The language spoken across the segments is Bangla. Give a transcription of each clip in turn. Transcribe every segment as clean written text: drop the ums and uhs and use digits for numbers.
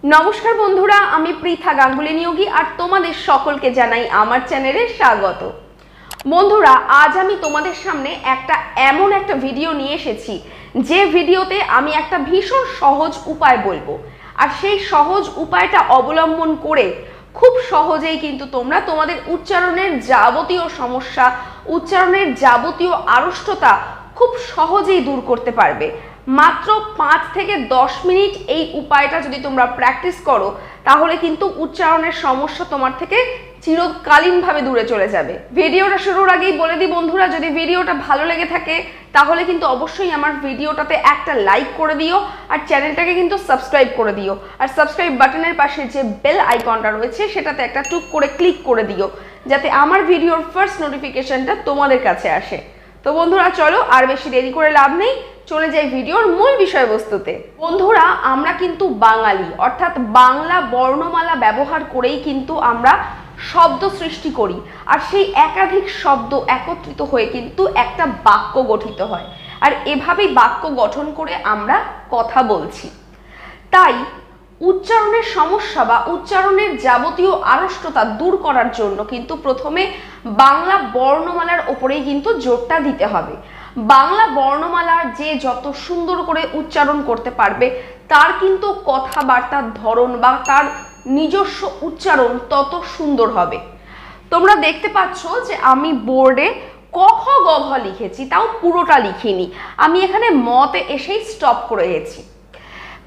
নমস্কার বন্ধুরা, আমি পৃথা গাঙ্গুলি নিয়োগী আর তোমাদের সকলকে জানাই আমার চ্যানেলে স্বাগত। বন্ধুরা, আজ আমি তোমাদের সামনে এমন একটা ভিডিও নিয়ে এসেছি যে ভিডিওতে আমি একটা ভীষণ সহজ উপায় বলবো, আর সেই সহজ উপায়টা অবলম্বন করে খুব সহজেই কিন্তু তোমরা তোমাদের উচ্চারণের যাবতীয় সমস্যা, উচ্চারণের যাবতীয় আড়ষ্টতা খুব সহজেই দূর করতে পারবে। মাত্র 5 থেকে 10 মিনিট এই উপায়টা যদি তোমরা প্র্যাকটিস করো, তাহলে কিন্তু উচ্চারণের সমস্যা তোমার থেকে চিরকালীনভাবে দূরে চলে যাবে। ভিডিওটা শুরুর আগেই বলে দিই বন্ধুরা, যদি ভিডিওটা ভালো লেগে থাকে তাহলে কিন্তু অবশ্যই আমার ভিডিওটাতে একটা লাইক করে দিও, আর চ্যানেলটাকে কিন্তু সাবস্ক্রাইব করে দিও, আর সাবস্ক্রাইব বাটনের পাশে যে বেল আইকনটা রয়েছে সেটাতে একটা টুক করে ক্লিক করে দিও, যাতে আমার ভিডিওর ফার্স্ট নোটিফিকেশনটা তোমাদের কাছে আসে। তো বন্ধুরা চলো, আর বেশি দেরি করে লাভ নেই, চলে যাই ভিডিওর মূল বিষয়বস্তুতে। বন্ধুরা, আমরা কিন্তু বাঙালি, অর্থাৎ বাংলা বর্ণমালা ব্যবহার করেই কিন্তু আমরা শব্দ সৃষ্টি করি, আর সেই একাধিক শব্দ একত্রিত হয়ে কিন্তু একটা বাক্য গঠিত হয়, আর এভাবেই বাক্য গঠন করে আমরা কথা বলছি। তাই উচ্চারণের সমস্যা বা উচ্চারণের যাবতীয় আড়ষ্টতা দূর করার জন্য কিন্তু প্রথমে বাংলা বর্ণমালার ওপরেই কিন্তু জোরটা দিতে হবে। বাংলা বর্ণমালার যে যত সুন্দর করে উচ্চারণ করতে পারবে, তার কিন্তু কথাবার্তার ধরন বা তার নিজস্ব উচ্চারণ তত সুন্দর হবে। তোমরা দেখতে পাচ্ছ যে আমি বোর্ডে ক খ গ ঘ লিখেছি, তাও পুরোটা লিখিনি, আমি এখানে মতে এসেই স্টপ করে গেছি।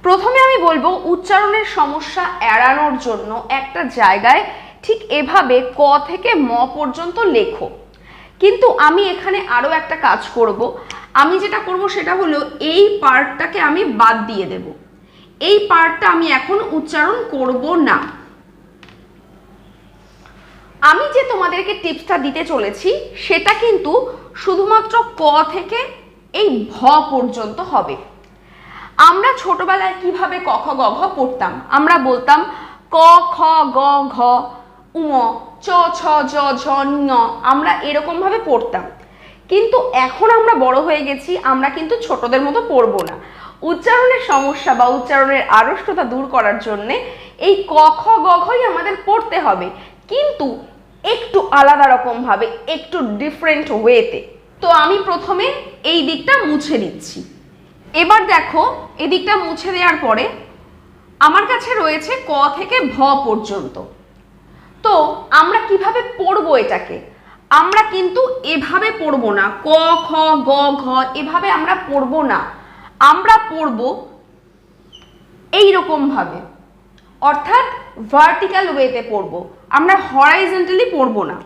প্রথমে আমি বলবো, উচ্চারণের সমস্যা এড়ানোর জন্য একটা জায়গায় ঠিক এভাবে ক থেকে ম পর্যন্ত লেখো। কিন্তু আমি এখানে আরো একটা কাজ করব। আমি যেটা করব সেটা হলো, এই পার্টটাকে আমি বাদ দিয়ে দেব। এই পার্টটা আমি এখন উচ্চারণ করব না। আমি যে তোমাদেরকে টিপসটা দিতে চলেছি সেটা কিন্তু শুধুমাত্র ক থেকে এই ভ পর্যন্ত হবে। আমরা ছোটবেলায় কিভাবে ক খ গ ঘ পড়তাম? আমরা বলতাম ক খ গ ঘ উম চ ছ জ ঝ ঞ, আমরা এরকম ভাবে পড়তাম। কিন্তু এখন আমরা বড় হয়ে গেছি, আমরা কিন্তু ছোটদের মতো পড়বো না। উচ্চারণের সমস্যা বা উচ্চারণের আড়ষ্টতা দূর করার জন্য এই ক খ গ ঘই আমাদের পড়তে হবে, কিন্তু একটু আলাদা রকম ভাবে, একটু ডিফারেন্ট ওয়েতে। তো আমি প্রথমে এই দিকটা মুছে দিচ্ছি। এবার দেখো, এদিকটা মুছে দেওয়ার পরে আমার কাছে রয়েছে ক থেকে ভ পর্যন্ত। তো আমরা কিভাবে পড়বো এটাকে? আমরা কিন্তু এভাবে পড়বো না, ক খ গ ঘ এভাবে আমরা পড়বো না। আমরা পড়বো এইরকম ভাবে, অর্থাৎ ভার্টিক্যাল ওয়েতে পড়বো, আমরা হরাইজন্টালি পড়বো না।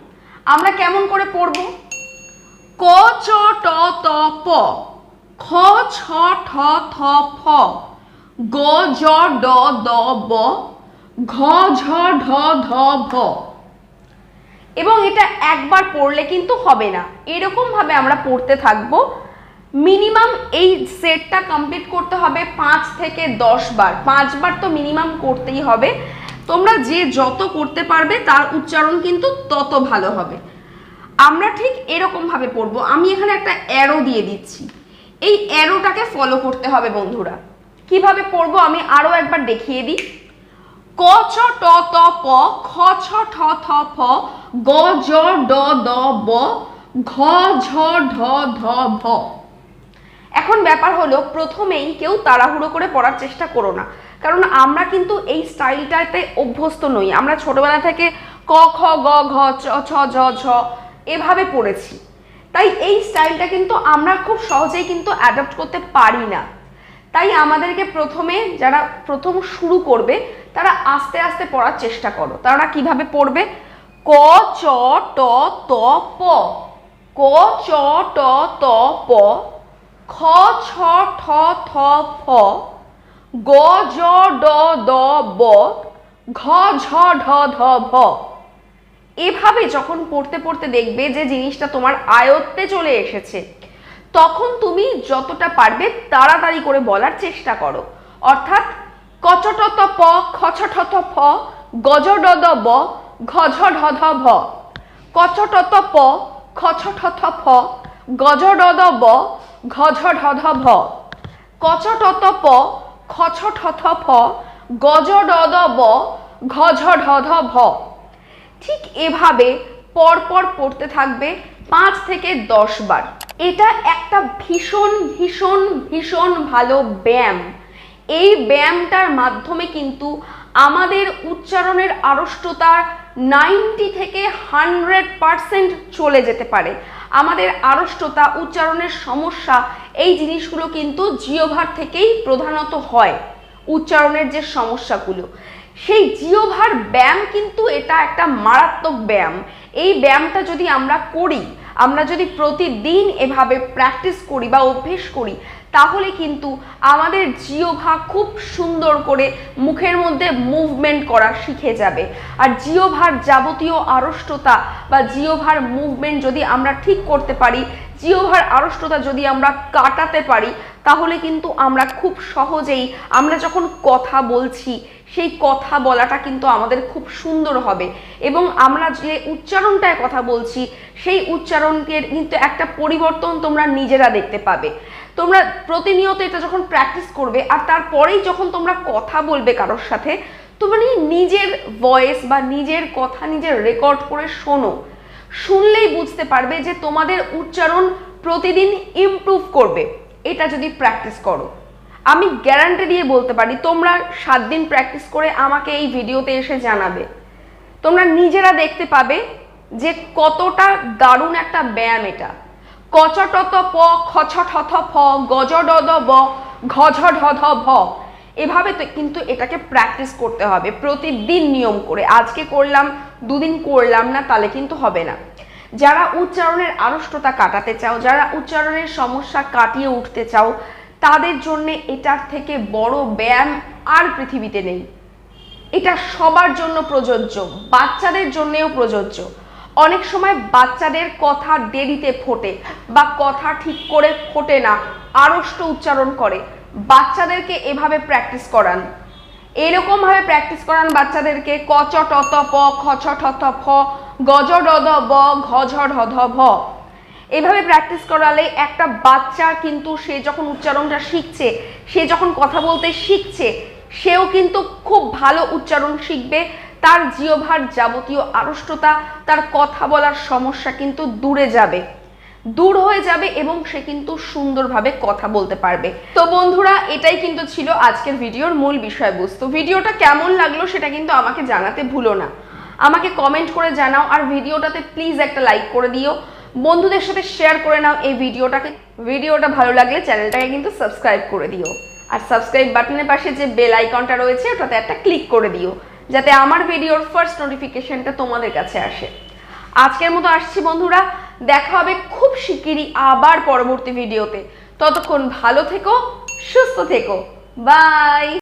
আমরা কেমন করে পড়বো? ক চ ট ত প, খ ছ ঠ থ ফ, গ জ ড দ ব, ঘ ঝ ঢ ধ ভ। এবং এটা একবার পড়লে কিন্তু হবে না, এরকম ভাবে আমরা পড়তে থাকবো। মিনিমাম এই সেটটা কমপ্লিট করতে হবে 5 থেকে 10 বার। 5 বার তো মিনিমাম করতেই হবে। তোমরা যে যত করতে পারবে তার উচ্চারণ কিন্তু তত ভালো হবে। আমরা ঠিক এরকম ভাবে পড়বো। আমি এখানে একটা অ্যারো দিয়ে দিচ্ছি, এই অ্যারোটাকে ফলো করতে হবে বন্ধুরা। কিভাবে পড়বো আমি আরো একবার দেখিয়ে দিই। ক ছ ট ত প, খ ছ ঠ থ ফ, গ জ ড দ ব, ঘ ঝ ঢ ধ ভ। এখন ব্যাপার হলো, প্রথমেই কেউ তাড়াহুড়ো করে পড়ার চেষ্টা করো না, কারণ আমরা কিন্তু এই স্টাইলটাতে অভ্যস্ত নই। আমরা ছোটবেলা থেকে ক খ গ ঘ চ ছ জ ঝ এভাবে পড়েছি, তাই এই স্টাইলটা কিন্তু আমরা খুব সহজেই কিন্তু অ্যাডপ্ট করতে পারি না। তাই আমাদেরকে প্রথমে, যারা প্রথম শুরু করবে তারা আস্তে আস্তে পড়ার চেষ্টা করো। তারা কিভাবে পড়বে? ক চ ট ত প, ক চ ট ত প, খ ছ ঠ থ ফ, গ জ ড দ ব, ঘ ঝ ঢ ধ ভ। এভাবে যখন পড়তে পড়তে দেখবে যে জিনিসটা তোমার আয়ত্তে চলে এসেছে, তখন তুমি যতটা পারবে তাড়াতাড়ি করে বলার চেষ্টা করো। অর্থাৎ ক চ ট ত প, খ ছ ঠ থ ফ, গ জ ড দ ব, ঘ ঝ ঢ ধ ভ। ক চ ট ত প, খ ছ ঠ থ ফ, গ ঝ ড দ ব, ঘ ঝ ঢ ধ ভ। ক চ ট ত প, খ ছ ঠ থ ফ, গজ ড দ ব, ঘঝ ঢ ধ ভ। ঠিক এভাবে পরপর পড়তে থাকবে 5 থেকে 10 বার। এটা একটা ভীষণ ভীষণ ভীষণ ভালো ব্যায়াম। এই ব্যায়ামটার মাধ্যমে কিন্তু আমাদের উচ্চারণের আড়ষ্টতা 90 থেকে 100% চলে যেতে পারে। আমাদের আড়ষ্টতা, উচ্চারণের সমস্যা, এই জিনিসগুলো কিন্তু জিহ্বার থেকেই প্রধানত হয়। উচ্চারণের যে সমস্যাগুলো, সেই জিহ্বার ব্যায়াম কিন্তু এটা একটা মারাত্মক ব্যায়াম। এই ব্যায়ামটা যদি আমরা করি, আমরা যদি প্রতিদিন এভাবে প্র্যাকটিস করি বা অভ্যেস করি, তাহলে কিন্তু আমাদের জিহ্বা খুব সুন্দর করে মুখের মধ্যে মুভমেন্ট করা শিখে যাবে। আর জিহ্বার যাবতীয় আড়ষ্টতা বা জিহ্বার মুভমেন্ট যদি আমরা ঠিক করতে পারি, জিহ্বার আড়ষ্টতা যদি আমরা কাটাতে পারি, তাহলে কিন্তু আমরা খুব সহজেই, আমরা যখন কথা বলছি সেই কথা বলাটা কিন্তু আমাদের খুব সুন্দর হবে এবং আমরা যে উচ্চারণটায় কথা বলছি সেই উচ্চারণের কিন্তু একটা পরিবর্তন তোমরা নিজেরা দেখতে পাবে। তোমরা প্রতিনিয়ত এটা যখন প্র্যাকটিস করবে আর তারপরেই যখন তোমরা কথা বলবে কারোর সাথে, তোমরা নিজের ভয়েস বা নিজের কথা নিজের রেকর্ড করে শোনো, শুনলেই বুঝতে পারবে যে তোমাদের উচ্চারণ প্রতিদিন ইমপ্রুভ করবে এটা যদি প্র্যাকটিস করো। আমি গ্যারান্টি দিয়ে বলতে পারি, তোমরা 7 দিন প্র্যাকটিস করে আমাকে এই ভিডিওতে এসে জানাবে, তোমরা নিজেরা দেখতে পাবে যে কতটা দারুণ একটা ব্যায়াম এটা। কচ ট ত প, খছ ঠ থ ফ, গজ ড দ ব, ঘঝ ঢ ধ ভ। এভাবে তো কিন্তু এটাকে প্র্যাকটিস করতে হবে প্রতিদিন নিয়ম করে। আজকে করলাম, 2 দিন করলাম না, তাহলে কিন্তু হবে না। যারা উচ্চারণের আড়ষ্টতা কাটাতে চাও, যারা উচ্চারণের সমস্যা কাটিয়ে উঠতে চাও, তাদের জন্য এটার থেকে বড় ব্যায়াম আর পৃথিবীতে নেই। এটা সবার জন্য প্রযোজ্য, বাচ্চাদের জন্যেও প্রযোজ্য। অনেক সময় বাচ্চাদের কথা দেরিতে ফোটে বা কথা ঠিক করে ফোটে না, আড়ষ্ট উচ্চারণ করে। বাচ্চাদেরকে এভাবে প্র্যাকটিস করান, এরকম ভাবে প্র্যাকটিস করান বাচ্চাদেরকে। কচ ট ত প, খছ ঠ থ ফ, গজ ড দ ব, ঘঝ ঢ ধ ভ। এভাবে প্র্যাকটিস করালে একটা বাচ্চা কিন্তু সে যখন উচ্চারণটা শিখছে, সে যখন কথা বলতে শিখছে, সেও কিন্তু খুব ভালো উচ্চারণ শিখবে। তার জিহ্বার যাবতীয় আড়ষ্টতা, তার কথা বলার সমস্যা কিন্তু দূর হয়ে যাবে এবং সে কিন্তু সুন্দরভাবে কথা বলতে পারবে। তো বন্ধুরা, এটাই কিন্তু ছিল আজকের ভিডিওর মূল বিষয়বস্তু। ভিডিওটা কেমন লাগলো সেটা কিন্তু আমাকে জানাতে ভুলো না, আমাকে কমেন্ট করে জানাও। আর ভিডিওটাতে প্লিজ একটা লাইক করে দিও, বন্ধুদের সাথে শেয়ার করে নাও এই ভিডিওটাকে। ভিডিওটা ভালো লাগলে চ্যানেলটাকে কিন্তু সাবস্ক্রাইব করে দিও, আর সাবস্ক্রাইব বাটনের পাশে যে বেল আইকনটা রয়েছে ওটাতে একটা ক্লিক করে দিও, যাতে আমার ভিডিওর ফার্স্ট নোটিফিকেশনটা তোমাদের কাছে আসে। আজকের মতো আসছি বন্ধুরা, দেখা হবে খুব শিগগিরই আবার পরবর্তী ভিডিওতে। ততক্ষণ ভালো থেকো, সুস্থ থেকো, বাই।